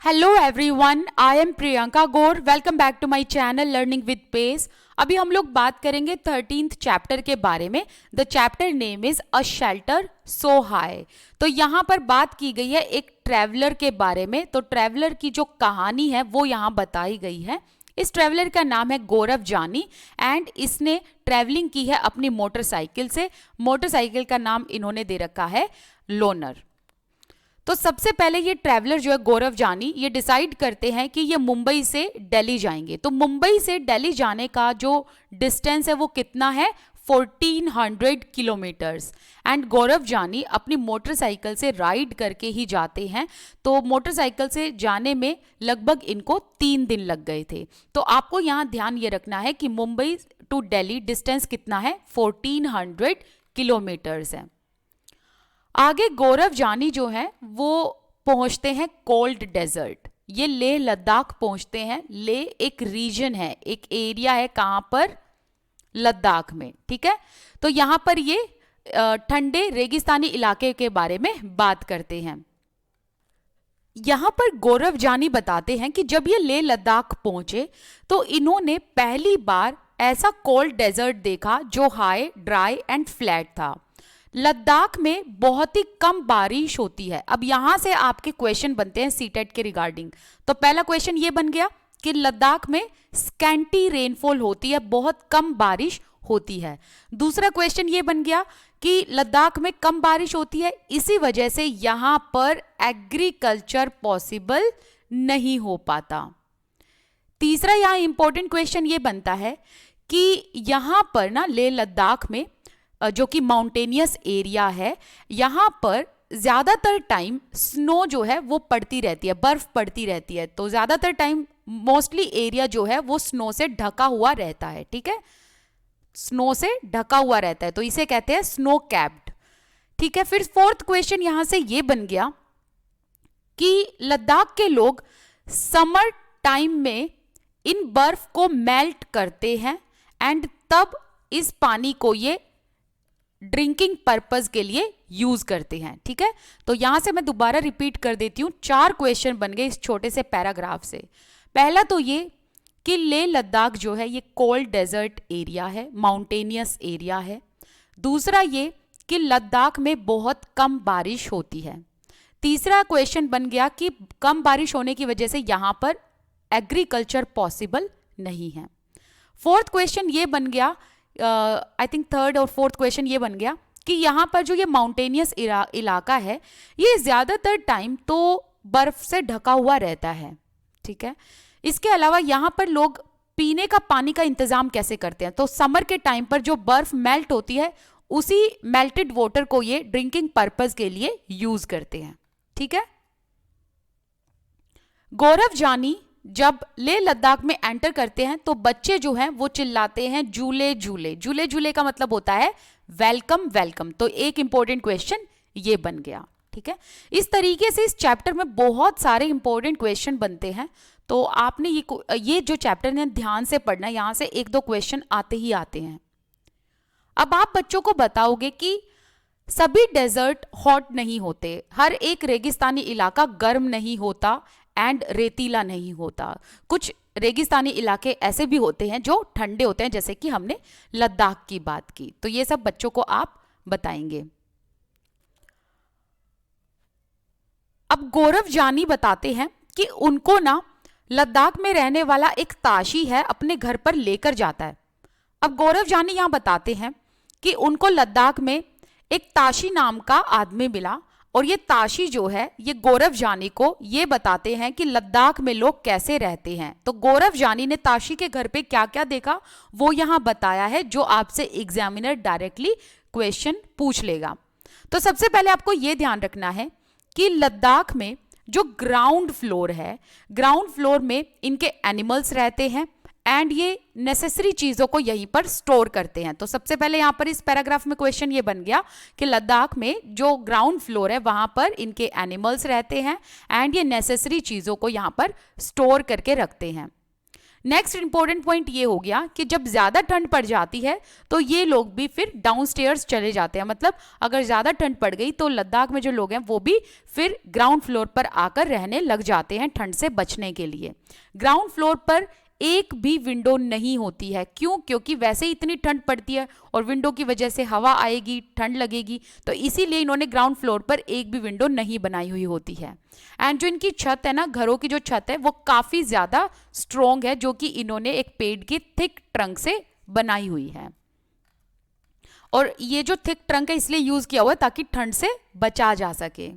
Hello everyone, I am Priyanka Gaur. Welcome back to my channel learning with pace. अभी हम लोग बात करेंगे 13th चैप्टर के बारे में। The chapter name is a shelter so high. तो यहाँ पर बात की गई है एक ट्रैवलर के बारे में। तो ट्रैवलर की जो कहानी है वो यहाँ बताई गई है। इस ट्रैवलर का नाम है गौरव जानी एंड इसने ट्रैवलिंग की है अपनी मोटरसाइकिल से। मोटरसाइकिल का नाम इन्होंने दे रखा है लोनर। तो सबसे पहले ये ट्रैवलर जो है गौरव जानी ये डिसाइड करते हैं कि ये मुंबई से दिल्ली जाएंगे। तो मुंबई से दिल्ली जाने का जो डिस्टेंस है वो कितना है, 1400 किलोमीटर्स। एंड गौरव जानी अपनी मोटरसाइकिल से राइड करके ही जाते हैं। तो मोटरसाइकिल से जाने में लगभग इनको 3 दिन लग गए थे। तो आपको यहाँ ध्यान ये रखना है कि मुंबई टू दिल्ली डिस्टेंस कितना है, 1400 किलोमीटर्स है। आगे गौरव जानी जो है वो पहुंचते हैं कोल्ड डेजर्ट। ये लेह लद्दाख पहुंचते हैं। लेह एक रीजन है, एक एरिया है, कहां पर, लद्दाख में। ठीक है, तो यहां पर ये ठंडे रेगिस्तानी इलाके के बारे में बात करते हैं। यहां पर गौरव जानी बताते हैं कि जब ये लेह लद्दाख पहुंचे तो इन्होंने पहली बार ऐसा कोल्ड डेजर्ट देखा जो हाई, ड्राई एंड फ्लैट था। लद्दाख में बहुत ही कम बारिश होती है। अब यहां से आपके क्वेश्चन बनते हैं सीटेट के रिगार्डिंग। तो पहला क्वेश्चन ये बन गया कि लद्दाख में स्कैंटी रेनफॉल होती है, बहुत कम बारिश होती है। दूसरा क्वेश्चन ये बन गया कि लद्दाख में कम बारिश होती है, इसी वजह से यहां पर एग्रीकल्चर पॉसिबल नहीं हो पाता। तीसरा यहां इंपॉर्टेंट क्वेश्चन ये बनता है कि यहां पर ना लेह लद्दाख में जो कि माउंटेनियस एरिया है, यहाँ पर ज़्यादातर टाइम स्नो जो है वो पड़ती रहती है, बर्फ पड़ती रहती है। तो ज़्यादातर टाइम मोस्टली एरिया जो है वो स्नो से ढका हुआ रहता है। ठीक है, स्नो से ढका हुआ रहता है, तो इसे कहते हैं स्नो कैप्ड। ठीक है, फिर फोर्थ क्वेश्चन यहाँ से ये बन गया कि लद्दाख के लोग समर टाइम में इन बर्फ को मेल्ट करते हैं एंड तब इस पानी को ये ड्रिंकिंग पर्पस के लिए यूज करते हैं। ठीक है, तो यहां से मैं दोबारा रिपीट कर देती हूं। 4 क्वेश्चन बन गए इस छोटे से पैराग्राफ से। पहला तो ये कि लेह लद्दाख जो है ये कोल्ड डेजर्ट एरिया है, माउंटेनियस एरिया है। दूसरा ये कि लद्दाख में बहुत कम बारिश होती है। तीसरा क्वेश्चन बन गया कि कम बारिश होने की वजह से यहां पर एग्रीकल्चर पॉसिबल नहीं है। फोर्थ क्वेश्चन ये बन गया, आई थिंक थर्ड और फोर्थ क्वेश्चन ये बन गया कि यहाँ पर जो ये माउंटेनियस इलाका है ये ज़्यादातर टाइम तो बर्फ से ढका हुआ रहता है। ठीक है, इसके अलावा यहाँ पर लोग पीने का पानी का इंतजाम कैसे करते हैं, तो समर के टाइम पर जो बर्फ मेल्ट होती है उसी मेल्टेड वाटर को ये ड्रिंकिंग पर्पस के लिए यूज करते हैं। ठीक है, गौरव जानी जब लेह लद्दाख में एंटर करते हैं तो बच्चे जो हैं वो चिल्लाते हैं झूले झूले। झूले झूले का मतलब होता है वेलकम वेलकम। तो एक इंपॉर्टेंट क्वेश्चन ये बन गया। ठीक है, इस तरीके से इस चैप्टर में बहुत सारे इंपॉर्टेंट क्वेश्चन बनते हैं। तो आपने ये जो चैप्टर है ध्यान से पढ़ना है, यहां से 1-2 क्वेश्चन आते ही आते हैं। अब आप बच्चों को बताओगे कि सभी डेजर्ट हॉट नहीं होते, हर एक रेगिस्तानी इलाका गर्म नहीं होता एंड रेतीला नहीं होता। कुछ रेगिस्तानी इलाके ऐसे भी होते हैं जो ठंडे होते हैं, जैसे कि हमने लद्दाख की बात की। तो ये सब बच्चों को आप बताएंगे। अब गौरव जानी बताते हैं कि उनको ना लद्दाख में रहने वाला एक ताशी है अपने घर पर लेकर जाता है। अब गौरव जानी यहां बताते हैं कि उनको लद्दाख में एक ताशी नाम का आदमी मिला और ये ताशी जो है ये गौरव जानी को ये बताते हैं कि लद्दाख में लोग कैसे रहते हैं। तो गौरव जानी ने ताशी के घर पे क्या क्या देखा वो यहां बताया है, जो आपसे एग्जामिनर डायरेक्टली क्वेश्चन पूछ लेगा। तो सबसे पहले आपको ये ध्यान रखना है कि लद्दाख में जो ग्राउंड फ्लोर है, ग्राउंड फ्लोर में इनके एनिमल्स रहते हैं एंड ये नेसेसरी चीजों को यहीं पर स्टोर करते हैं। तो सबसे पहले यहां पर इस पैराग्राफ में क्वेश्चन ये बन गया कि लद्दाख में जो ग्राउंड फ्लोर है वहां पर इनके एनिमल्स रहते हैं एंड ये नेसेसरी चीजों को यहां पर स्टोर करके रखते हैं। नेक्स्ट इंपॉर्टेंट पॉइंट ये हो गया कि जब ज्यादा ठंड पड़ जाती है तो ये लोग भी फिर डाउनस्टेयर्स चले जाते हैं, मतलब अगर ज्यादा ठंड पड़ गई तो लद्दाख में जो लोग हैं वो भी फिर ग्राउंड फ्लोर पर आकर रहने लग जाते हैं ठंड से बचने के लिए। ग्राउंड फ्लोर पर एक भी विंडो नहीं होती है, क्यों? क्योंकि वैसे ही इतनी ठंड पड़ती है और विंडो की वजह से हवा आएगी, ठंड लगेगी, तो इसीलिए इन्होंने ग्राउंड फ्लोर पर एक भी विंडो नहीं बनाई हुई होती है। एंड जो इनकी छत है ना, घरों की जो छत है वो काफी ज्यादा स्ट्रोंग है, जो कि इन्होंने एक पेड़ की थिक ट्रंक से बनाई हुई है। और ये जो थिक ट्रंक है इसलिए यूज किया हुआ है ताकि ठंड से बचा जा सके।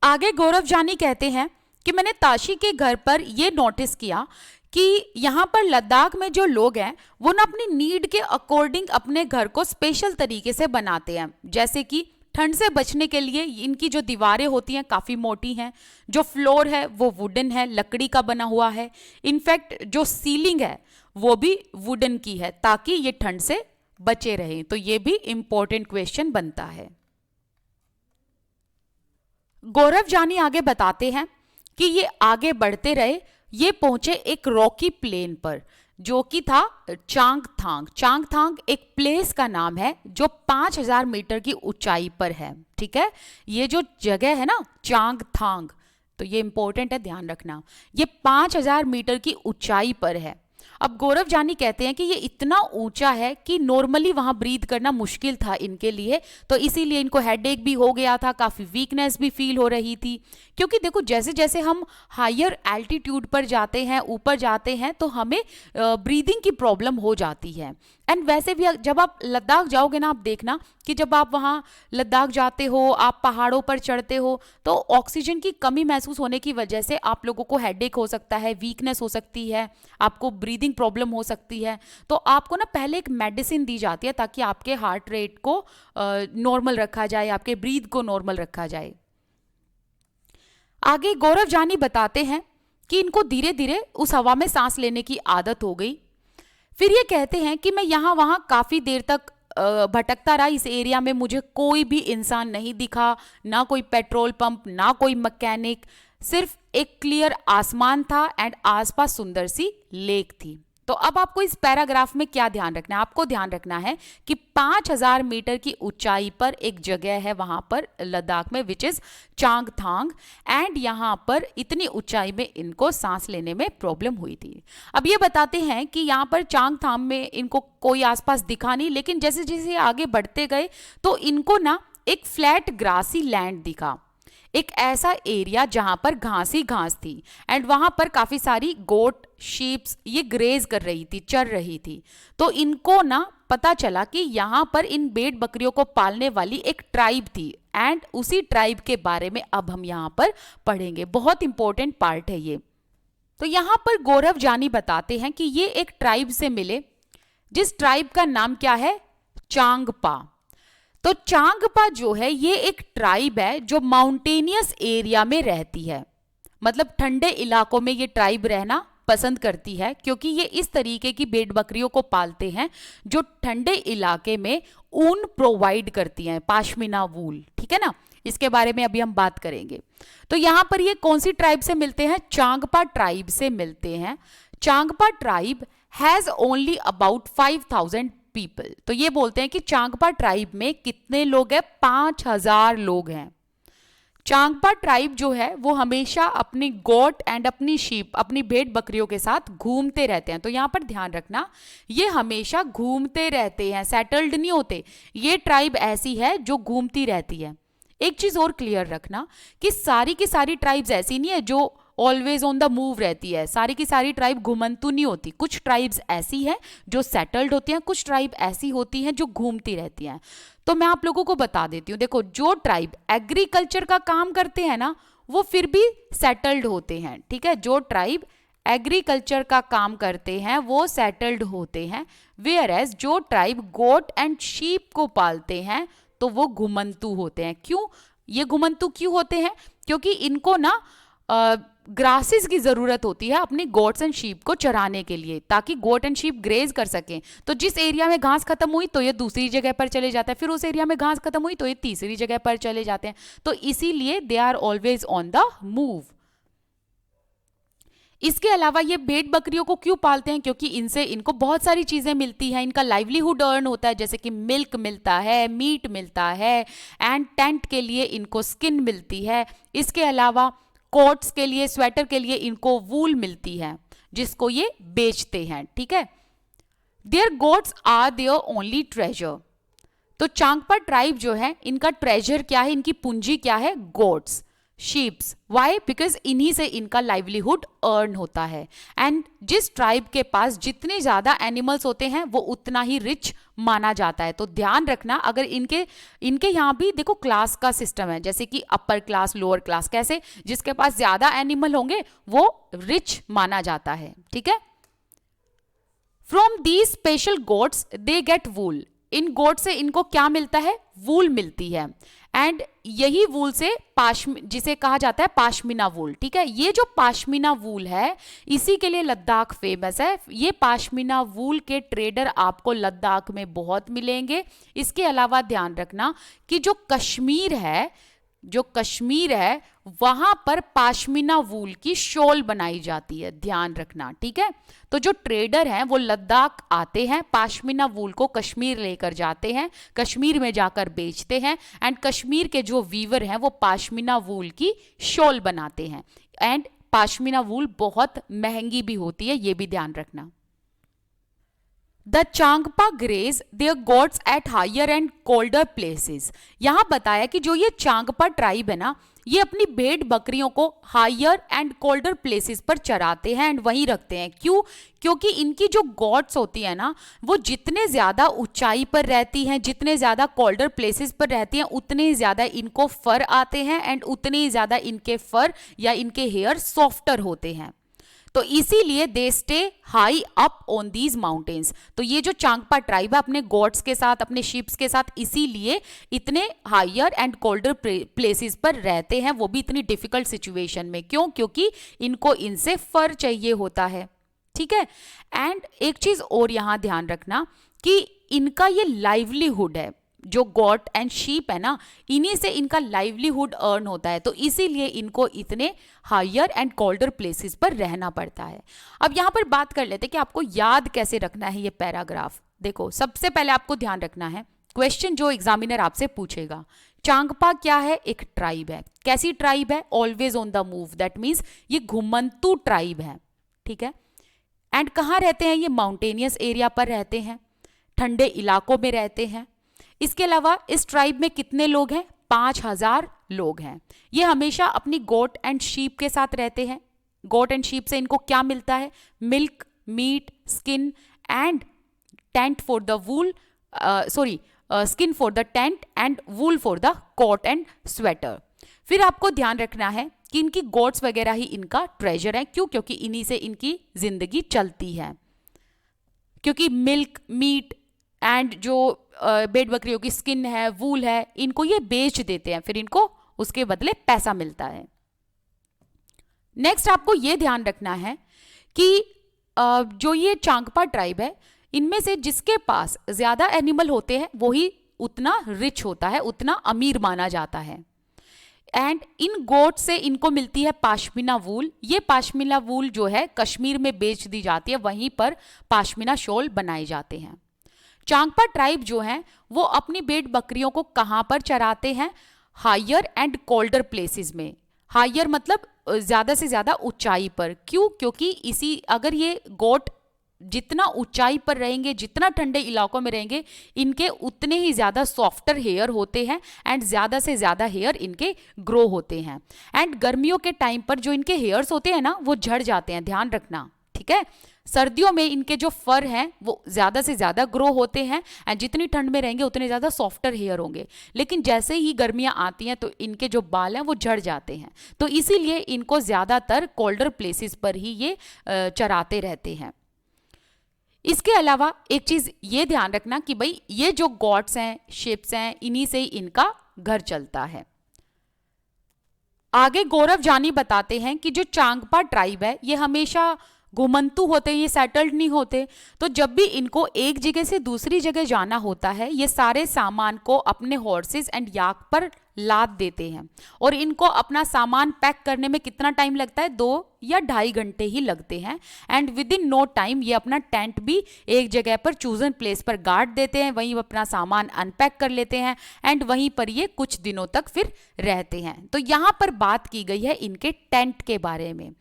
आगे गौरव जानी कहते हैं कि मैंने ताशी के घर पर यह नोटिस किया कि यहाँ पर लद्दाख में जो लोग हैं वो ना अपनी नीड के अकॉर्डिंग अपने घर को स्पेशल तरीके से बनाते हैं। जैसे कि ठंड से बचने के लिए इनकी जो दीवारें होती हैं काफ़ी मोटी हैं, जो फ्लोर है वो वुडन है, लकड़ी का बना हुआ है, इनफैक्ट जो सीलिंग है वो भी वुडन की है ताकि ये ठंड से बचे रहें। तो ये भी इंपॉर्टेंट क्वेश्चन बनता है। गौरव जानी आगे बताते हैं कि ये आगे बढ़ते रहे, ये पहुंचे एक रॉकी प्लेन पर जो कि था चांगथांग। चांगथांग एक प्लेस का नाम है जो 5000 मीटर की ऊंचाई पर है। ठीक है, ये जो जगह है ना चांगथांग, तो ये इंपॉर्टेंट है, ध्यान रखना, ये 5000 मीटर की ऊंचाई पर है। अब गौरव जानी कहते हैं कि ये इतना ऊंचा है कि नॉर्मली वहां ब्रीथ करना मुश्किल था इनके लिए, तो इसीलिए इनको हेडेक भी हो गया था, काफ़ी वीकनेस भी फील हो रही थी। क्योंकि देखो जैसे जैसे हम हायर एल्टीट्यूड पर जाते हैं, ऊपर जाते हैं, तो हमें ब्रीदिंग की प्रॉब्लम हो जाती है। एंड वैसे भी जब आप लद्दाख जाओगे ना, आप देखना कि जब आप वहाँ लद्दाख जाते हो, आप पहाड़ों पर चढ़ते हो, तो ऑक्सीजन की कमी महसूस होने की वजह से आप लोगों को हेडेक हो सकता है, वीकनेस हो सकती है, आपको ब्रीदिंग प्रॉब्लम हो सकती है। तो आपको ना पहले एक मेडिसिन दी जाती है ताकि आपके हार्ट रेट को नॉर्मल रखा जाए, आपके ब्रीथ को नॉर्मल रखा जाए। आगे गौरव जानी बताते हैं कि इनको धीरे धीरे उस हवा में सांस लेने की आदत हो गई। फिर ये कहते हैं कि मैं यहाँ वहाँ काफ़ी देर तक भटकता रहा, इस एरिया में मुझे कोई भी इंसान नहीं दिखा, ना कोई पेट्रोल पंप, ना कोई मैकेनिक, सिर्फ एक क्लियर आसमान था एंड आसपास सुंदर सी लेक थी। तो अब आपको इस पैराग्राफ में क्या ध्यान रखना है? आपको ध्यान रखना है कि 5000 मीटर की ऊंचाई पर एक जगह है वहां पर लद्दाख में, विच इज चांगथांग, एंड यहाँ पर इतनी ऊंचाई में इनको सांस लेने में प्रॉब्लम हुई थी। अब ये बताते हैं कि यहाँ पर चांगथांग में इनको कोई आसपास दिखा नहीं, लेकिन जैसे जैसे आगे बढ़ते गए तो इनको ना एक फ्लैट ग्रासी लैंड दिखा, एक ऐसा एरिया जहां पर घास ही घास थी एंड वहां पर काफी सारी गोट, शीप्स ये ग्रेज कर रही थी, चर रही थी। तो इनको ना पता चला कि यहाँ पर इन भेड़ बकरियों को पालने वाली एक ट्राइब थी एंड उसी ट्राइब के बारे में अब हम यहाँ पर पढ़ेंगे। बहुत इंपॉर्टेंट पार्ट है ये। तो यहाँ पर गौरव जानी बताते हैं कि ये एक ट्राइब से मिले, जिस ट्राइब का नाम क्या है? चांगपा। तो चांगपा जो है ये एक ट्राइब है जो माउंटेनियस एरिया में रहती है, मतलब ठंडे इलाकों में ये ट्राइब रहना पसंद करती है, क्योंकि ये इस तरीके की भेड़ बकरियों को पालते हैं जो ठंडे इलाके में ऊन प्रोवाइड करती हैं, पाशमीना वूल। ठीक है ना, इसके बारे में अभी हम बात करेंगे। तो यहाँ पर ये कौन सी ट्राइब से मिलते हैं? चांगपा ट्राइब से मिलते हैं। Changpa tribe has only about 5000 people. तो ये बोलते हैं कि चांगपा ट्राइब में कितने लोग हैं? 5000 लोग हैं। चांगपा ट्राइब जो है वो हमेशा अपनी गोट एंड अपनी शीप, अपनी भेड़ बकरियों के साथ घूमते रहते हैं। तो यहाँ पर ध्यान रखना, ये हमेशा घूमते रहते हैं, सेटल्ड नहीं होते। ये ट्राइब ऐसी है जो घूमती रहती है। एक चीज और क्लियर रखना कि सारी की सारी ट्राइब्स ऐसी नहीं है जो ऑलवेज ऑन द मूव रहती है, सारी की सारी ट्राइब घुमंतु नहीं होती। कुछ ट्राइब्स ऐसी हैं जो सेटल्ड होती हैं, कुछ ट्राइब ऐसी होती हैं जो घूमती रहती हैं। तो मैं आप लोगों को बता देती हूँ, देखो जो ट्राइब एग्रीकल्चर का काम करते हैं ना वो फिर भी सेटल्ड होते हैं। ठीक है, जो ट्राइब एग्रीकल्चर का काम करते हैं वो सेटल्ड होते हैं, वेयर एज जो ट्राइब गोट एंड शीप को पालते हैं तो वो घुमंतु होते हैं। क्यों ये घुमंतु क्यों होते हैं? क्योंकि इनको ना ग्रासेस की जरूरत होती है अपनी गोट्स एंड शीप को चराने के लिए, ताकि गोट एंड शीप ग्रेज कर सकें। तो जिस एरिया में घास खत्म हुई तो ये दूसरी जगह पर चले जाता है, फिर उस एरिया में घास खत्म हुई तो ये तीसरी जगह पर चले जाते हैं। तो इसीलिए they are always on the move. इसके अलावा ये भेड़ बकरियों को क्यों पालते हैं? क्योंकि इनसे इनको बहुत सारी चीज़ें मिलती हैं, इनका लाइवलीहुड अर्न होता है, जैसे कि मिल्क मिलता है, मीट मिलता है, एंड टेंट के लिए इनको स्किन मिलती है। इसके अलावा कोट्स के लिए, स्वेटर के लिए इनको वूल मिलती है जिसको ये बेचते हैं। ठीक है, there goats are their only treasure. तो चांगपा ट्राइब जो है, इनका ट्रेजर क्या है, इनकी पूंजी क्या है? Goats, sheeps. वाई? बिकॉज इन्हीं से इनका लाइवलीहुड अर्न होता है। एंड जिस ट्राइब के पास जितने ज्यादा एनिमल्स होते हैं वो उतना ही रिच माना जाता है। तो ध्यान रखना, अगर इनके यहाँ भी देखो क्लास का सिस्टम है, जैसे कि अपर क्लास, लोअर क्लास। कैसे? जिसके पास ज्यादा एनिमल होंगे वो रिच माना जाता है। ठीक है, from these special goats they get wool. इन गोट से इनको क्या मिलता है? वूल मिलती है। एंड यही वूल से जिसे कहा जाता है पाशमीना वूल। ठीक है, ये जो पाशमीना वूल है इसी के लिए लद्दाख फेमस है। ये पाशमीना वूल के ट्रेडर आपको लद्दाख में बहुत मिलेंगे। इसके अलावा ध्यान रखना कि जो कश्मीर है वहां पर पाशमीना वूल की शॉल बनाई जाती है, ध्यान रखना। ठीक है, तो जो ट्रेडर हैं वो लद्दाख आते हैं, पाशमीना वूल को कश्मीर लेकर जाते हैं, कश्मीर में जाकर बेचते हैं, एंड कश्मीर के जो वीवर हैं वो पाशमीना वूल की शॉल बनाते हैं। एंड पाशमीना वूल बहुत महंगी भी होती है, ये भी ध्यान रखना। The Changpa graze their goats at higher and colder places. यहां बताया कि जो ये चांगपा ट्राइब है ना, ये अपनी भेड़ बकरियों को हायर एंड कोल्डर प्लेसेस पर चराते हैं एंड वहीं रखते हैं। क्यों? क्योंकि इनकी जो गॉट्स होती है ना, वो जितने ज्यादा ऊंचाई पर रहती हैं, जितने ज्यादा कोल्डर प्लेसेस पर रहती हैं, उतने ही ज्यादा इनको फर आते हैं एंड उतने ही ज्यादा इनके फर या इनके हेयर सॉफ्टर होते हैं। तो इसीलिए they stay high up on these mountains. तो ये जो चांगपा ट्राइब है अपने गॉड्स के साथ, अपने शिप्स के साथ इसीलिए इतने हायर एंड कोल्डर प्लेसेस पर रहते हैं, वो भी इतनी डिफिकल्ट सिचुएशन में। क्यों? क्योंकि इनको इनसे फर चाहिए होता है। ठीक है, एंड एक चीज और यहां ध्यान रखना कि इनका ये लाइवलीहुड है, जो गॉट एंड शीप है ना, इन्हीं से इनका लाइवलीहुड अर्न होता है। तो इसीलिए इनको इतने हायर एंड कोल्डर प्लेसेस पर रहना पड़ता है। अब यहां पर बात कर लेते हैं कि आपको याद कैसे रखना है ये पैराग्राफ। देखो, सबसे पहले आपको ध्यान रखना है क्वेश्चन जो एग्जामिनर आपसे पूछेगा, चांगपा क्या है? एक ट्राइब है। कैसी ट्राइब है? Always on the move. That means ये घुमंतु ट्राइब है। ठीक है, एंड कहाँ रहते हैं? ये माउंटेनियस एरिया पर रहते हैं, ठंडे इलाकों में रहते हैं। इसके अलावा इस ट्राइब में कितने लोग हैं? 5000 लोग हैं। ये हमेशा अपनी गोट एंड शीप के साथ रहते हैं। गोट एंड शीप से इनको क्या मिलता है? Milk, meat, skin and tent for the wool, skin for the tent and wool for the coat and sweater. फिर आपको ध्यान रखना है कि इनकी गोट्स वगैरह ही इनका ट्रेजर है। क्यों? क्योंकि इन्हीं से इनकी जिंदगी चलती है। क्योंकि मिल्क, मीट एंड जो भेड़ बकरियों की स्किन है, वूल है, इनको ये बेच देते हैं, फिर इनको उसके बदले पैसा मिलता है। नेक्स्ट आपको ये ध्यान रखना है कि जो ये चांगपा ट्राइब है, इनमें से जिसके पास ज्यादा एनिमल होते हैं वही उतना रिच होता है, उतना अमीर माना जाता है। एंड इन गोट से इनको मिलती है पाशमीना वूल। ये पाशमीना वूल जो है कश्मीर में बेच दी जाती है, वहीं पर पाशमीना शॉल बनाए जाते हैं। चांगपा ट्राइब जो है वो अपनी भेड़ बकरियों को कहां पर चराते हैं? हायर एंड कोल्डर प्लेसेस में। हायर मतलब ज्यादा से ज्यादा ऊंचाई पर। क्यों? क्योंकि अगर ये गोट जितना ऊंचाई पर रहेंगे, जितना ठंडे इलाकों में रहेंगे, इनके उतने ही ज्यादा सॉफ्टर हेयर होते हैं एंड ज्यादा से ज्यादा हेयर इनके ग्रो होते हैं। एंड गर्मियों के टाइम पर जो इनके हेयर्स होते हैं ना, वो झड़ जाते हैं, ध्यान रखना। ठीक है, सर्दियों में इनके जो फर हैं वो ज्यादा से ज्यादा ग्रो होते हैं एंड जितनी ठंड में रहेंगे उतने ज्यादा सॉफ्टर हेयर होंगे। लेकिन जैसे ही गर्मियां आती हैं तो इनके जो बाल हैं वो झड़ जाते हैं। तो इसीलिए इनको ज्यादातर कोल्डर प्लेसेस पर ही ये चराते रहते हैं। इसके अलावा एक चीज ये ध्यान रखना कि भाई ये जो गॉड्स हैं, शिप्स हैं, इन्हीं से ही इनका घर चलता है। आगे गौरव जानी बताते हैं कि जो चांगपा ट्राइब है ये हमेशा घुमंतु होते हैं, ये सेटल्ड नहीं होते। तो जब भी इनको एक जगह से दूसरी जगह जाना होता है, ये सारे सामान को अपने हॉर्सेस एंड याक पर लाद देते हैं और इनको अपना सामान पैक करने में कितना टाइम लगता है, 2 या 2.5 घंटे ही लगते हैं। And within no time ये अपना टेंट भी एक जगह पर चूजन प्लेस पर गाड़ देते हैं, वहीं अपना सामान अनपैक कर लेते हैं एंड वहीं पर ये कुछ दिनों तक फिर रहते हैं। तो यहाँ पर बात की गई है इनके टेंट के बारे में।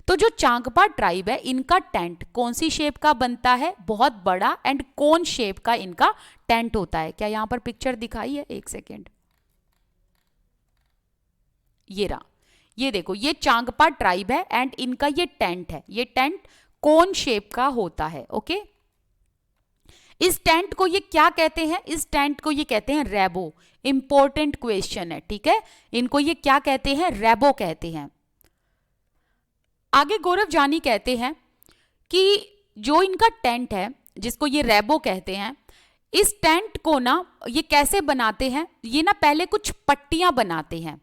तो जो चांगपा ट्राइब है इनका टेंट कौन सी शेप का बनता है, बहुत बड़ा एंड कोन शेप का इनका टेंट होता है। क्या यहाँ पर पिक्चर दिखाई है, एक सेकेंड, ये रहा, ये देखो, ये चांगपा ट्राइब है एंड इनका ये टेंट है, ये टेंट कोन शेप का होता है। ओके, इस टेंट को ये क्या कहते हैं, इस टेंट को ये कहते हैं रेबो। इंपॉर्टेंट क्वेश्चन है, ठीक है, इनको ये क्या कहते हैं, रेबो कहते हैं। आगे गौरव जानी कहते हैं कि जो इनका टेंट है जिसको ये रेबो कहते हैं, इस टेंट को ना ये कैसे बनाते हैं, ये ना पहले कुछ पट्टियां बनाते हैं,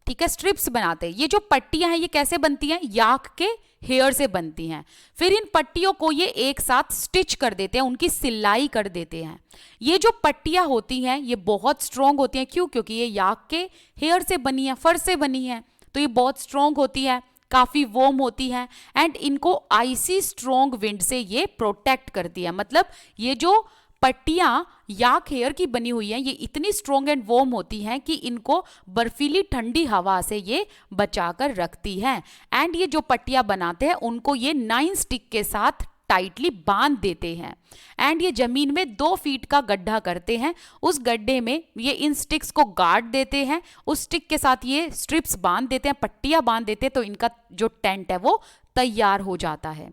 ठीक है, स्ट्रिप्स बनाते हैं। ये जो पट्टियां हैं ये कैसे बनती हैं, याक के हेयर से बनती हैं। फिर इन पट्टियों को ये एक साथ स्टिच कर देते हैं, उनकी सिलाई कर देते हैं। ये जो पट्टियां होती हैं ये बहुत स्ट्रॉन्ग होती हैं, क्यों, क्योंकि ये याक के हेयर से बनी है, फर से बनी है, तो ये बहुत स्ट्रॉन्ग होती है, काफी वॉर्म होती है एंड इनको आइसी स्ट्रॉन्ग विंड से ये प्रोटेक्ट करती है। मतलब ये जो पट्टियां याक हेयर की बनी हुई हैं ये इतनी स्ट्रॉन्ग एंड वॉर्म होती हैं कि इनको बर्फीली ठंडी हवा से ये बचाकर रखती हैं। एंड ये जो पट्टियां बनाते हैं उनको ये 9 स्टिक के साथ टाइटली बांध देते हैं एंड ये जमीन में 2 फीट का गड्ढा करते हैं। उस गड्ढे में ये इन स्टिक्स को गाड़ देते हैं, उस स्टिक के साथ ये स्ट्रिप्स बांध देते हैं, पट्टियां बांध देते हैं, तो इनका जो टेंट है वो तैयार हो जाता है।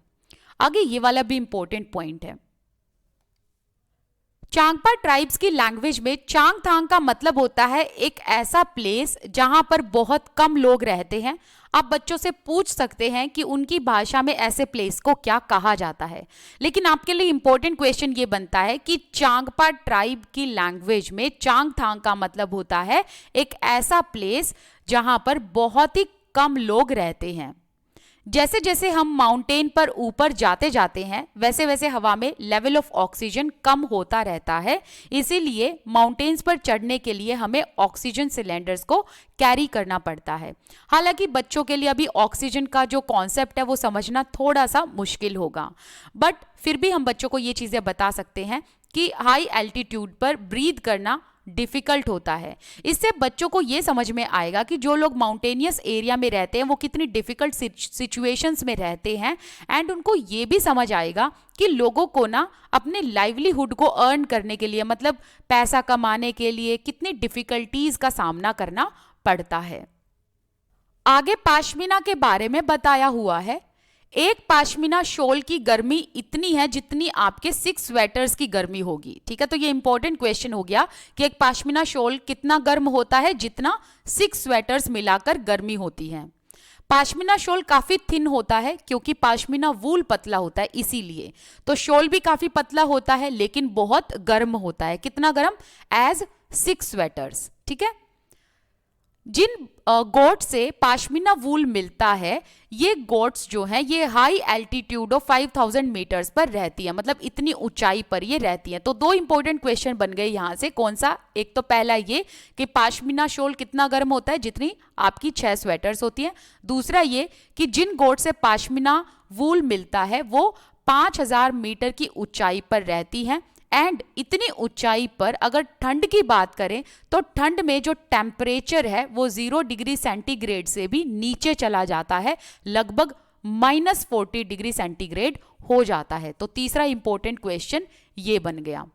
आगे ये वाला भी इंपॉर्टेंट पॉइंट है। चांगपा ट्राइब्स की लैंग्वेज में चांगथांग का मतलब होता है एक ऐसा प्लेस जहां पर बहुत कम लोग रहते हैं। आप बच्चों से पूछ सकते हैं कि उनकी भाषा में ऐसे प्लेस को क्या कहा जाता है, लेकिन आपके लिए इंपॉर्टेंट क्वेश्चन ये बनता है कि चांगपा ट्राइब की लैंग्वेज में चांगथांग का मतलब होता है एक ऐसा प्लेस जहां पर बहुत ही कम लोग रहते हैं। जैसे जैसे हम माउंटेन पर ऊपर जाते जाते हैं वैसे वैसे हवा में लेवल ऑफ ऑक्सीजन कम होता रहता है, इसीलिए माउंटेन्स पर चढ़ने के लिए हमें ऑक्सीजन सिलेंडर्स को कैरी करना पड़ता है। हालांकि बच्चों के लिए अभी ऑक्सीजन का जो कॉन्सेप्ट है वो समझना थोड़ा सा मुश्किल होगा, बट फिर भी हम बच्चों को ये चीज़ें बता सकते हैं कि हाई एल्टीट्यूड पर ब्रीथ करना डिफिकल्ट होता है। इससे बच्चों को ये समझ में आएगा कि जो लोग माउंटेनियस एरिया में रहते हैं वो कितनी डिफिकल्ट सिचुएशंस में रहते हैं एंड उनको ये भी समझ आएगा कि लोगों को ना अपने लाइवलीहुड को अर्न करने के लिए, मतलब पैसा कमाने के लिए कितनी डिफिकल्टीज का सामना करना पड़ता है। आगे पाशमीना के बारे में बताया हुआ है। एक पाशमीना शॉल की गर्मी इतनी है जितनी आपके 6 स्वेटर्स की गर्मी होगी, ठीक है। तो ये इंपॉर्टेंट क्वेश्चन हो गया कि एक पाशमीना शॉल कितना गर्म होता है, जितना 6 स्वेटर्स मिलाकर गर्मी होती है। पाशमीना शॉल काफी थिन होता है क्योंकि पाशमीना वूल पतला होता है, इसीलिए तो शॉल भी काफी पतला होता है लेकिन बहुत गर्म होता है। कितना गर्म, एज 6 स्वेटर्स, ठीक है। जिन गोट से पाशमीना वूल मिलता है ये गोट्स जो हैं ये हाई एल्टीट्यूड ऑफ 5000 मीटर्स पर रहती है, मतलब इतनी ऊंचाई पर ये रहती है। तो 2 इंपॉर्टेंट क्वेश्चन बन गए यहाँ से, कौन सा, एक तो पहला ये कि पाशमीना शॉल कितना गर्म होता है, जितनी आपकी 6 स्वेटर्स होती हैं। दूसरा ये कि जिन गोट से पाशमीना वूल मिलता है वो 5000 मीटर की ऊंचाई पर रहती है एंड इतनी ऊंचाई पर अगर ठंड की बात करें तो ठंड में जो टेम्परेचर है वो 0 डिग्री सेंटीग्रेड से भी नीचे चला जाता है, लगभग -40 डिग्री सेंटीग्रेड हो जाता है। तो तीसरा इंपॉर्टेंट क्वेश्चन ये बन गया।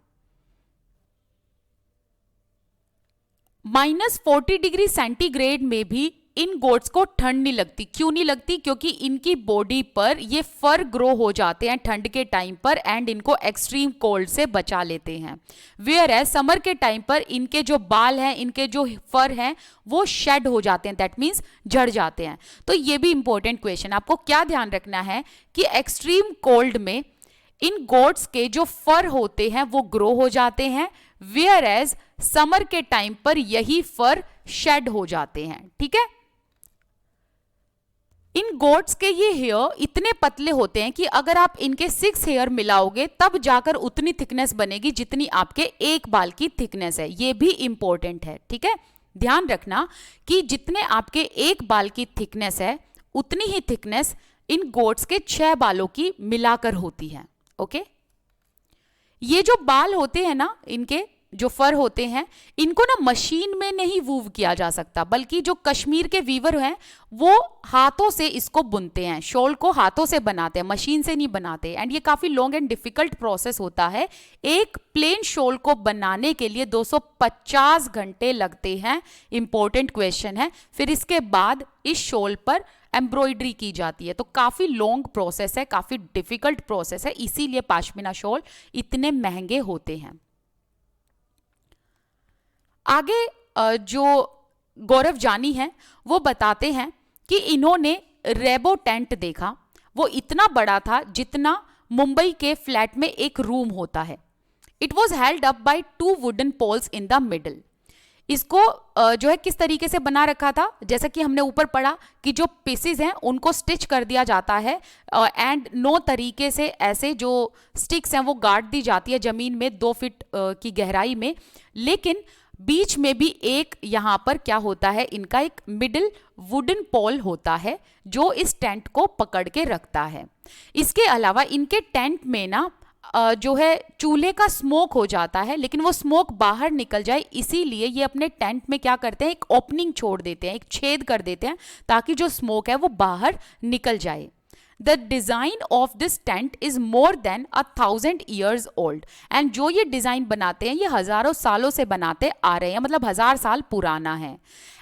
-40 डिग्री सेंटीग्रेड में भी इन गोट्स को ठंड नहीं लगती। क्यों नहीं लगती, क्योंकि इनकी बॉडी पर ये फर ग्रो हो जाते हैं ठंड के टाइम पर एंड इनको एक्सट्रीम कोल्ड से बचा लेते हैं। वेयर एज समर के टाइम पर इनके जो बाल हैं, इनके जो फर हैं वो शेड हो जाते हैं, दैट मीन्स झड़ जाते हैं। तो ये भी इंपॉर्टेंट क्वेश्चन, आपको क्या ध्यान रखना है कि एक्सट्रीम कोल्ड में इन गोट्स के जो फर होते हैं वो ग्रो हो जाते हैं, वेयर एज समर के टाइम पर यही फर शेड हो जाते हैं, ठीक है। इन गोट्स के ये हेयर इतने पतले होते हैं कि अगर आप इनके 6 हेयर मिलाओगे तब जाकर उतनी थिकनेस बनेगी जितनी आपके एक बाल की थिकनेस है। ये भी इंपॉर्टेंट है, ठीक है। ध्यान रखना कि जितने आपके एक बाल की थिकनेस है उतनी ही थिकनेस इन गोट्स के 6 बालों की मिलाकर होती है। ओके, ये जो बाल होते हैं ना, इनके जो फर होते हैं, इनको ना मशीन में नहीं वूव किया जा सकता, बल्कि जो कश्मीर के वीवर हैं वो हाथों से इसको बुनते हैं, शॉल को हाथों से बनाते हैं, मशीन से नहीं बनाते। एंड ये काफी लॉन्ग एंड डिफिकल्ट प्रोसेस होता है। एक प्लेन शॉल को बनाने के लिए 250 घंटे लगते हैं। इंपॉर्टेंट क्वेश्चन है। फिर इसके बाद इस शॉल पर एम्ब्रॉयडरी की जाती है। तो काफी लॉन्ग प्रोसेस है, काफी डिफिकल्ट प्रोसेस है, इसीलिए पाशमीना शॉल इतने महंगे होते हैं। आगे जो गौरव जानी है वो बताते हैं कि इन्होंने रेबो टेंट देखा। वो इतना बड़ा था जितना मुंबई के फ्लैट में एक रूम होता है। It was held up by 2 wooden poles in the middle. इसको जो है किस तरीके से बना रखा था, जैसा कि हमने ऊपर पढ़ा कि जो पीसेस हैं उनको स्टिच कर दिया जाता है एंड 9 तरीके से ऐसे जो स्टिक्स हैं वो गाड़ दी जाती है जमीन में 2 फीट की गहराई में। लेकिन बीच में भी एक यहाँ पर क्या होता है, इनका एक मिडिल वुडन पोल होता है जो इस टेंट को पकड़ के रखता है। इसके अलावा इनके टेंट में ना जो है चूल्हे का स्मोक हो जाता है, लेकिन वो स्मोक बाहर निकल जाए इसीलिए ये अपने टेंट में क्या करते हैं, एक ओपनिंग छोड़ देते हैं, एक छेद कर देते हैं ताकि जो स्मोक है वो बाहर निकल जाए। The design of this tent is more than 1000 years old and जो ये डिजाइन बनाते हैं ये हजारों सालों से बनाते आ रहे हैं, मतलब 1000 साल पुराना है।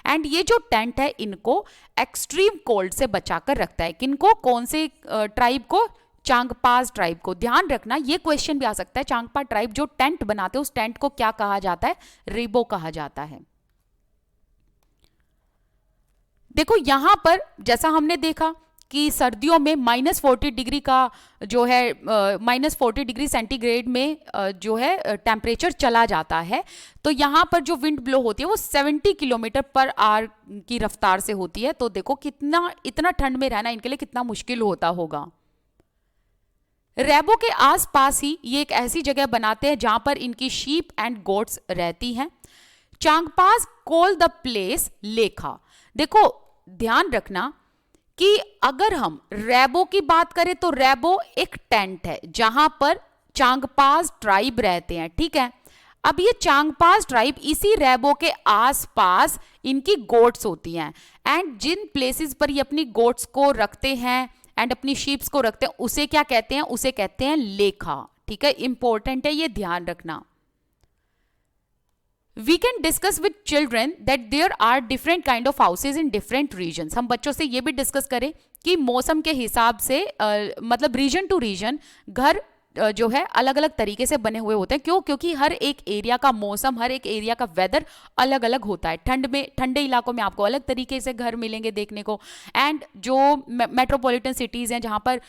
एंड ये जो टेंट है इनको एक्सट्रीम कोल्ड से बचाकर रखता है। किनको, कौन से ट्राइब को, चांगपाज ट्राइब को। ध्यान रखना ये क्वेश्चन भी आ सकता है, चांगपा ट्राइब जो टेंट बनाते हैं उस टेंट को क्या कहा जाता है, रेबो कहा जाता है। देखो यहां पर जैसा हमने देखा कि सर्दियों में -40 डिग्री का जो है -40 डिग्री सेंटीग्रेड में जो है टेम्परेचर चला जाता है। तो यहाँ पर जो विंड ब्लो होती है वो 70 किलोमीटर पर आवर की रफ्तार से होती है। तो देखो कितना, इतना ठंड में रहना इनके लिए कितना मुश्किल होता होगा। रेबो के आसपास ही ये एक ऐसी जगह बनाते हैं जहां पर इनकी शीप एंड गोट्स रहती हैं। चांगपाज कॉल द प्लेस लेखा। देखो ध्यान रखना कि अगर हम रेबो की बात करें तो रेबो एक टेंट है जहां पर चांगपाज ट्राइब रहते हैं, ठीक है। अब ये चांगपाज ट्राइब इसी रेबो के आसपास इनकी गोट्स होती हैं एंड जिन प्लेसेस पर ये अपनी गोट्स को रखते हैं एंड अपनी शीप्स को रखते हैं उसे क्या कहते हैं, उसे कहते हैं लेखा, ठीक है। इंपॉर्टेंट है ये, ध्यान रखना। We can discuss with children that there are different kind of houses in different regions. हम बच्चों से ये भी डिस्कस करें कि मौसम के हिसाब से मतलब रीजन टू रीजन घर जो है अलग अलग तरीके से बने हुए होते हैं। क्यों? क्योंकि हर एक एरिया का मौसम, हर एक एरिया का वेदर अलग अलग होता है। ठंड में, ठंडे इलाकों में आपको अलग तरीके से घर मिलेंगे देखने को, एंड जो मेट्रोपॉलिटन सिटीज़ हैं जहाँ पर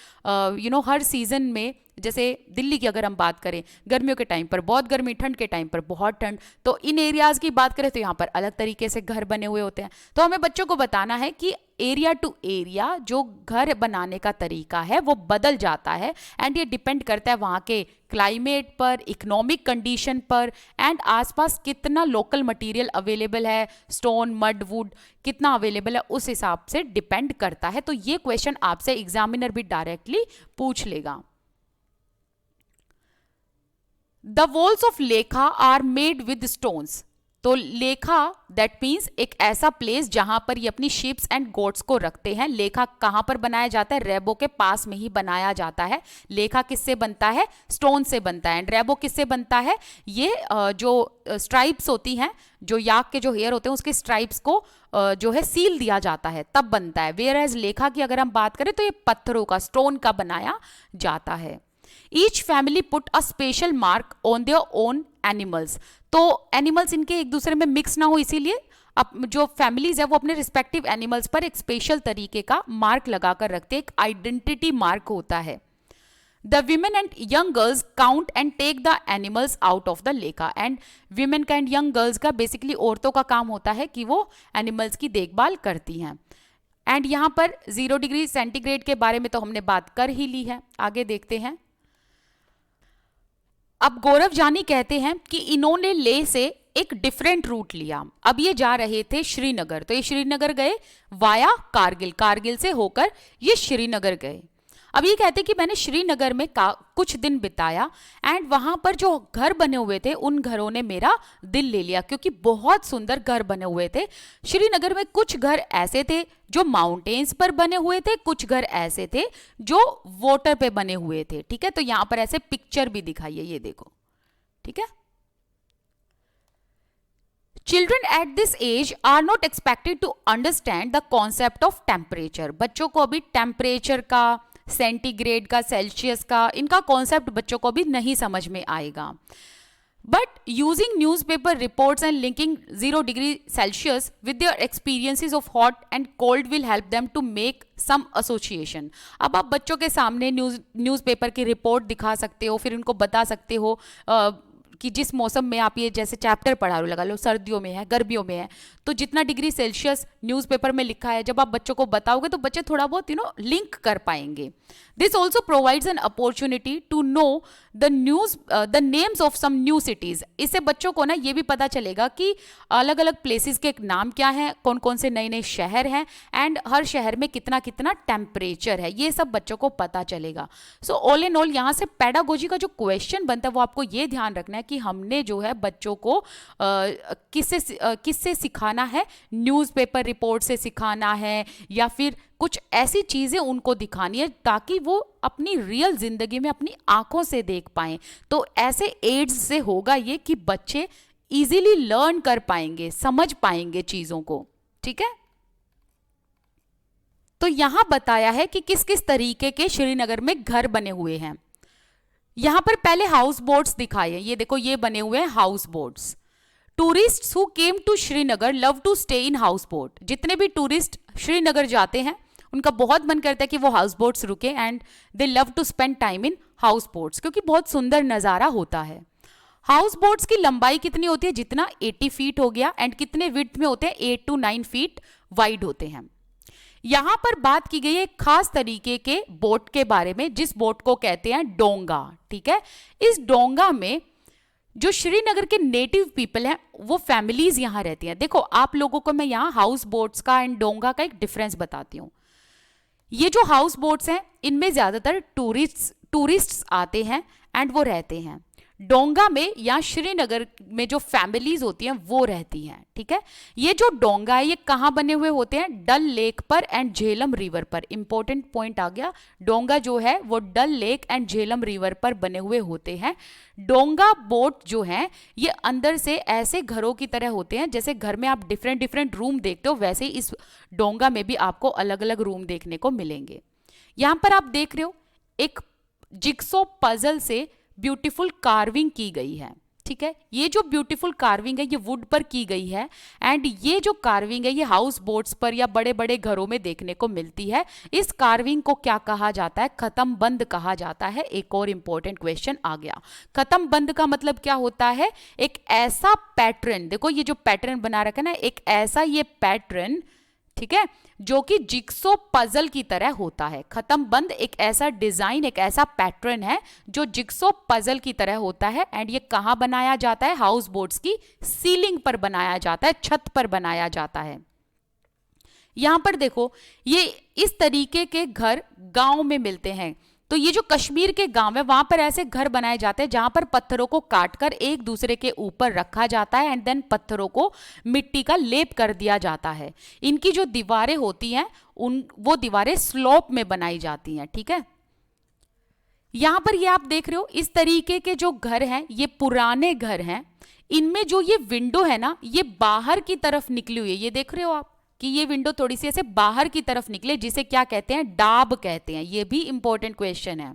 हर सीजन में, जैसे दिल्ली की अगर हम बात करें, गर्मियों के टाइम पर बहुत गर्मी, ठंड के टाइम पर बहुत ठंड, तो इन एरियाज की बात करें तो यहाँ पर अलग तरीके से घर बने हुए होते हैं। तो हमें बच्चों को बताना है कि एरिया टू एरिया जो घर बनाने का तरीका है वो बदल जाता है एंड ये डिपेंड करता है वहाँ के क्लाइमेट पर, इकोनॉमिक कंडीशन पर एंड आसपास कितना लोकल मटेरियल अवेलेबल है, स्टोन, मड, वुड कितना अवेलेबल है, उस हिसाब से डिपेंड करता है। तो ये क्वेश्चन आपसे एग्जामिनर भी डायरेक्टली पूछ लेगा। The walls of लेखा are made with stones. तो लेखा दैट मीन्स एक ऐसा प्लेस जहां पर ये अपनी शीप्स एंड गोट्स को रखते हैं। लेखा कहां पर बनाया जाता है? रेबो के पास में ही बनाया जाता है। लेखा किससे बनता है? स्टोन से बनता है। एंड रेबो किससे बनता है? ये जो स्ट्राइप्स होती हैं, जो याक के जो हेयर होते हैं उसके स्ट्राइप्स को जो है सील दिया जाता है तब बनता है। वेयर एज लेखा की अगर हम बात करें तो ये पत्थरों का, स्टोन का बनाया जाता है। Each family put a special mark on their own animals. तो एनिमल्स इनके एक दूसरे में मिक्स ना हो इसीलिए अब जो फैमिलीज है वो अपने रिस्पेक्टिव एनिमल्स पर एक स्पेशल तरीके का मार्क लगाकर रखते हैं, एक आइडेंटिटी मार्क होता है। The women and young girls count and take the animals out of the लेखा। एंड वीमेन का एंड यंग गर्ल्स का बेसिकली औरतों का काम होता है कि वो एनिमल्स की देखभाल करती हैं। एंड यहाँ पर 0 डिग्री सेंटीग्रेड के बारे में तो हमने बात कर ही ली है। आगे देखते हैं। अब गौरव जानी कहते हैं कि इन्होंने ले से एक डिफरेंट रूट लिया। अब ये जा रहे थे श्रीनगर, तो ये श्रीनगर गए वाया कारगिल, कारगिल से होकर ये श्रीनगर गए। अब ये कहते कि मैंने श्रीनगर में कुछ दिन बिताया एंड वहां पर जो घर बने हुए थे उन घरों ने मेरा दिल ले लिया, क्योंकि बहुत सुंदर घर बने हुए थे। श्रीनगर में कुछ घर ऐसे थे जो माउंटेन्स पर बने हुए थे, कुछ घर ऐसे थे जो वाटर पे बने हुए थे। ठीक है, तो यहां पर ऐसे पिक्चर भी दिखाई है, ये देखो। ठीक है, Children at this age are not expected to understand the concept of temperature. बच्चों को अभी टेम्परेचर का, सेंटीग्रेड का, सेल्सियस का, इनका कॉन्सेप्ट बच्चों को भी नहीं समझ में आएगा। But using newspaper reports and linking 0 degree Celsius with their experiences of hot and cold will help them to make some association. अब आप बच्चों के सामने न्यूज़पेपर की रिपोर्ट दिखा सकते हो, फिर उनको बता सकते हो कि जिस मौसम में आप ये जैसे चैप्टर पढ़ा लो, लगा लो सर्दियों में है, गर्मियों में है, तो जितना डिग्री सेल्सियस न्यूज़पेपर में लिखा है, जब आप बच्चों को बताओगे तो बच्चे थोड़ा बहुत लिंक कर पाएंगे। This also provides an opportunity to know the names of some new cities. इससे बच्चों को ना ये भी पता चलेगा कि अलग अलग प्लेसेस के नाम क्या हैं, कौन कौन से नए नए शहर हैं एंड हर शहर में कितना कितना टेम्परेचर है, ये सब बच्चों को पता चलेगा। सो ऑल इन ऑल यहाँ से पेडागोजी का जो क्वेश्चन बनता है वो आपको ये ध्यान रखना है कि हमने जो है बच्चों को किससे सिखाना है, न्यूज़पेपर रिपोर्ट से सिखाना है या फिर कुछ ऐसी चीजें उनको दिखानी है ताकि वो अपनी रियल जिंदगी में अपनी आंखों से देख पाएं। तो ऐसे एड्स से होगा ये कि बच्चे इजीली लर्न कर पाएंगे, समझ पाएंगे चीजों को। ठीक है, तो यहां बताया है कि किस किस तरीके के श्रीनगर में घर बने हुए हैं। यहां पर पहले हाउस बोट्स दिखाए हैं, ये देखो ये बने हुए हैं house boats. Tourists who came to Srinagar love to stay in house boat. जितने भी टूरिस्ट श्रीनगर जाते हैं उनका बहुत मन करता है कि वो हाउस बोट्स रुके and they love to spend time in house boats, क्योंकि बहुत सुंदर नज़ारा होता है। हाउस बोट्स की लंबाई कितनी होती है, जितना 80 फीट हो गया, एंड कितने विड्थ में होते हैं, 8 to 9 फीट वाइड होते हैं। यहां पर बात की गई है एक खास तरीके के बोट के बारे में, जिस बोट को कहते हैं डोंगा। ठीक है, इस डोंगा में जो श्रीनगर के नेटिव पीपल हैं वो फैमिलीज यहां रहती हैं। देखो आप लोगों को मैं यहां हाउस बोट्स का एंड डोंगा का एक डिफरेंस बताती हूँ। ये जो हाउस बोट्स हैं इनमें ज्यादातर टूरिस्ट्स आते हैं एंड वो रहते हैं। डोंगा में या श्रीनगर में जो फैमिलीज होती हैं वो रहती हैं। ठीक है, ये जो डोंगा है ये कहाँ बने हुए होते हैं, डल लेक पर एंड झेलम रिवर पर। इंपॉर्टेंट पॉइंट आ गया, डोंगा जो है वो डल लेक एंड झेलम रिवर पर बने हुए होते हैं। डोंगा बोट जो है ये अंदर से ऐसे घरों की तरह होते हैं, जैसे घर में आप डिफरेंट डिफरेंट रूम देखते हो वैसे ही इस डोंगा में भी आपको अलग अलग रूम देखने को मिलेंगे। यहाँ पर आप देख रहे हो एक जिक्सो पजल से ब्यूटीफुल कार्विंग की गई है। ठीक है, ये जो ब्यूटीफुल कार्विंग है ये वुड पर की गई है एंड ये जो कार्विंग है ये हाउस बोट्स पर या बड़े बड़े घरों में देखने को मिलती है। इस कार्विंग को क्या कहा जाता है, खत्म बंद कहा जाता है। एक और इंपॉर्टेंट क्वेश्चन आ गया, खत्म बंद का मतलब क्या होता है, एक ऐसा पैटर्न, देखो ये जो पैटर्न बना रखा है ना, एक ऐसा ये पैटर्न, ठीक है, जो कि जिक्सो पजल की तरह होता है। खत्म बंद एक ऐसा डिजाइन, एक ऐसा पैटर्न है जो जिक्सो पजल की तरह होता है एंड ये कहां बनाया जाता है, हाउस बोट्स की सीलिंग पर बनाया जाता है, छत पर बनाया जाता है। यहां पर देखो ये इस तरीके के घर गांव में मिलते हैं। तो ये जो कश्मीर के गांव है वहां पर ऐसे घर बनाए जाते हैं जहां पर पत्थरों को काटकर एक दूसरे के ऊपर रखा जाता है एंड देन पत्थरों को मिट्टी का लेप कर दिया जाता है। इनकी जो दीवारें होती हैं वो दीवारें स्लोप में बनाई जाती हैं। ठीक है, यहां पर ये आप देख रहे हो इस तरीके के जो घर हैं ये पुराने घर हैं। इनमें जो ये विंडो है ना ये बाहर की तरफ निकली हुई है, ये देख रहे हो आप कि ये विंडो थोड़ी सी ऐसे बाहर की तरफ निकले, जिसे क्या कहते हैं, डाब कहते हैं। ये भी इंपॉर्टेंट क्वेश्चन है।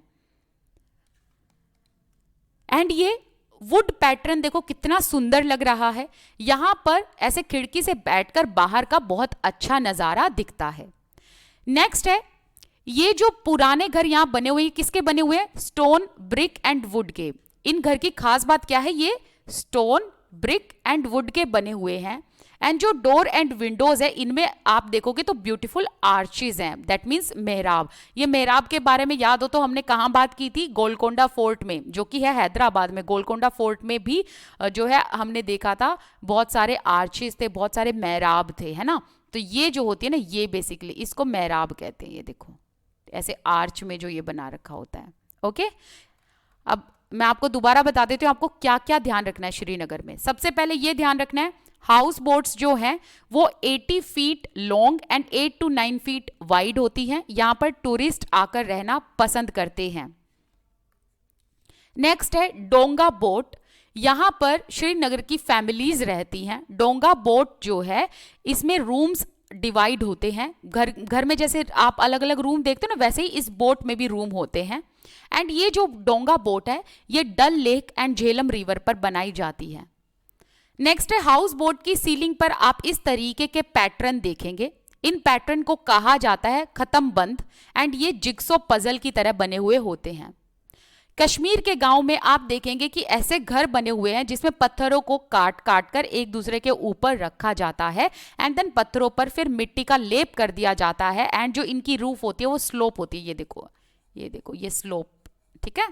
एंड ये वुड पैटर्न देखो कितना सुंदर लग रहा है, यहां पर ऐसे खिड़की से बैठकर बाहर का बहुत अच्छा नजारा दिखता है। नेक्स्ट है ये जो पुराने घर यहां बने हुए, किसके बने हुए हैं, स्टोन, ब्रिक एंड वुड के। इन घर की खास बात क्या है, ये स्टोन, ब्रिक एंड वुड के बने हुए हैं एंड जो डोर एंड विंडोज है इनमें आप देखोगे तो ब्यूटीफुल आर्चेज हैं, दैट मीन्स मेहराब। ये मेहराब के बारे में याद हो तो हमने कहाँ बात की थी, गोलकोंडा फोर्ट में, जो कि है हैदराबाद में। गोलकोंडा फोर्ट में भी जो है हमने देखा था बहुत सारे आर्चेज थे, बहुत सारे मेहराब थे, है ना। तो ये जो होती है ना, ये बेसिकली इसको मेहराब कहते हैं। ये देखो ऐसे आर्च में जो ये बना रखा होता है। ओके, अब मैं आपको दोबारा बता देती हूँ आपको क्या क्या ध्यान रखना है श्रीनगर में। सबसे पहले ये ध्यान रखना है, हाउस बोट्स जो हैं वो 80 feet long and 8 to 9 feet wide होती हैं। यहां पर टूरिस्ट आकर रहना पसंद करते हैं। नेक्स्ट है डोंगा बोट। यहां पर श्रीनगर की फैमिलीज रहती हैं। डोंगा बोट जो है इसमें रूम्स डिवाइड होते हैं। घर में जैसे आप अलग अलग रूम देखते हो ना, वैसे ही इस बोट में भी रूम होते हैं। एंड ये जो डोंगा बोट है ये डल लेक एंड झेलम रिवर पर बनाई जाती है। नेक्स्ट है हाउस बोट की सीलिंग पर आप इस तरीके के पैटर्न देखेंगे। इन पैटर्न को कहा जाता है खत्म बंद एंड ये जिग्सो पजल की तरह बने हुए होते हैं। कश्मीर के गांव में आप देखेंगे कि ऐसे घर बने हुए हैं जिसमें पत्थरों को काट काट कर एक दूसरे के ऊपर रखा जाता है एंड देन पत्थरों पर फिर मिट्टी का लेप कर दिया जाता है एंड जो इनकी रूफ होती है वो स्लोप होती है। ये देखो ये स्लोप, ठीक है।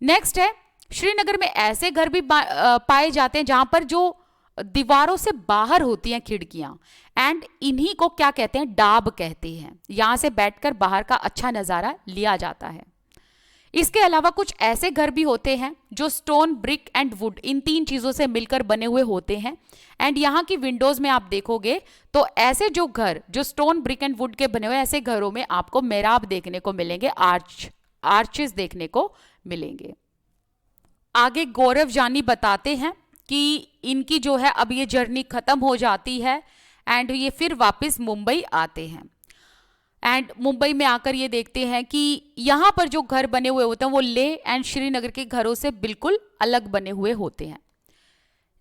नेक्स्ट है श्रीनगर में ऐसे घर भी पाए जाते हैं जहां पर जो दीवारों से बाहर होती हैं खिड़कियां एंड इन्हीं को क्या कहते हैं, डाब कहते हैं। यहां से बैठकर बाहर का अच्छा नजारा लिया जाता है। इसके अलावा कुछ ऐसे घर भी होते हैं जो stone, brick and would in 3 चीजों से मिलकर बने हुए होते हैं। एंड यहाँ की विंडोज में आप देखोगे तो ऐसे जो घर जो स्टोन, ब्रिक एंड वुड के बने हुए ऐसे घरों में आपको मेहराब देखने को मिलेंगे, आर्चेस देखने को मिलेंगे। आगे गौरव जानी बताते हैं कि इनकी जो है अब ये जर्नी खत्म हो जाती है एंड ये फिर वापस मुंबई आते हैं। एंड मुंबई में आकर ये देखते हैं कि यहाँ पर जो घर बने हुए होते हैं वो लेह एंड श्रीनगर के घरों से बिल्कुल अलग बने हुए होते हैं।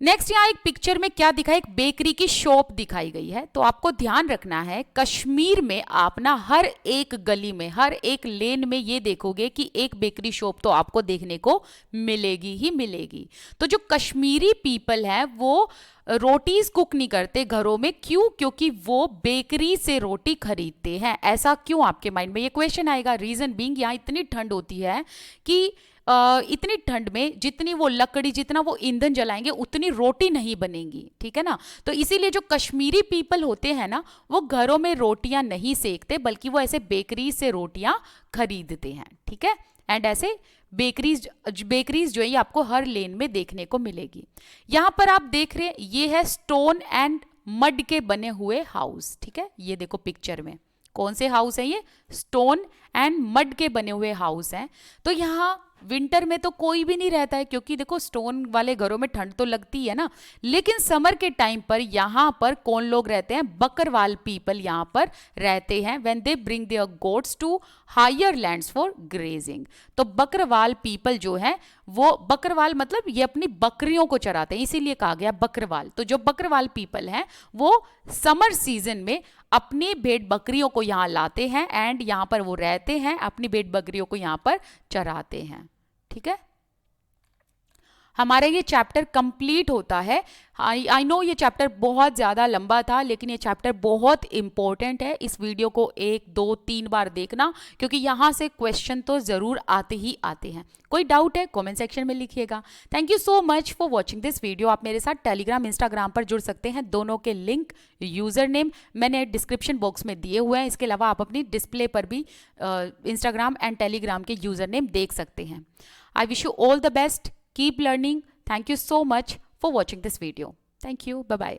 नेक्स्ट यहाँ एक पिक्चर में क्या दिखा है, एक बेकरी की शॉप दिखाई गई है। तो आपको ध्यान रखना है कश्मीर में आप ना हर एक गली में, हर एक लेन में ये देखोगे कि एक बेकरी शॉप तो आपको देखने को मिलेगी ही मिलेगी। तो जो कश्मीरी पीपल है वो रोटीज कुक नहीं करते घरों में, क्यों? क्योंकि वो बेकरी से रोटी खरीदते हैं। ऐसा क्यों? आपके माइंड में ये क्वेश्चन आएगा। रीजन बीइंग यहाँ इतनी ठंड होती है कि इतनी ठंड में जितनी वो लकड़ी, जितना वो ईंधन जलाएंगे उतनी रोटी नहीं बनेगी, ठीक है ना। तो इसीलिए जो कश्मीरी पीपल होते हैं ना वो घरों में रोटियां नहीं सेकते बल्कि वो ऐसे बेकरी से रोटियां खरीदते हैं, ठीक है। एंड ऐसे बेकरीज जो है ये आपको हर लेन में देखने को मिलेगी। यहां पर आप देख रहे हैं ये है स्टोन एंड मड के बने हुए हाउस, ठीक है। ये देखो पिक्चर में कौन से हाउस है, ये स्टोन एंड मड के बने हुए हाउस हैं। तो यहाँ विंटर में तो कोई भी नहीं रहता है क्योंकि देखो स्टोन वाले घरों में ठंड तो लगती है ना। लेकिन समर के टाइम पर यहाँ पर कौन लोग रहते हैं, बकरवाल पीपल यहाँ पर रहते हैं when they bring their goats to higher lands for grazing. तो बकरवाल पीपल जो है वो, बकरवाल मतलब ये अपनी बकरियों को चराते हैं, इसीलिए कहा गया बकरवाल। तो जो बकरवाल पीपल हैं वो समर सीजन में अपनी भेड़ बकरियों को यहाँ लाते हैं एंड यहाँ पर वो रहते हैं, अपनी भेड़ बकरियों को यहाँ पर चराते हैं, ठीक है। हमारा ये चैप्टर कंप्लीट होता है। आई नो ये चैप्टर बहुत ज़्यादा लंबा था लेकिन ये चैप्टर बहुत इंपॉर्टेंट है। इस वीडियो को 1, 2, 3 बार देखना क्योंकि यहाँ से क्वेश्चन तो ज़रूर आते ही आते हैं। कोई डाउट है कमेंट सेक्शन में लिखिएगा। Thank you so much for watching this video. आप मेरे साथ टेलीग्राम, इंस्टाग्राम पर जुड़ सकते हैं। दोनों के लिंक, यूज़र नेम मैंने डिस्क्रिप्शन बॉक्स में दिए हुए हैं। इसके अलावा आप अपनी डिस्प्ले पर भी इंस्टाग्राम एंड टेलीग्राम के यूज़र नेम देख सकते हैं। I wish you all the best. Keep learning. Thank you so much for watching this video. Thank you. Bye-bye.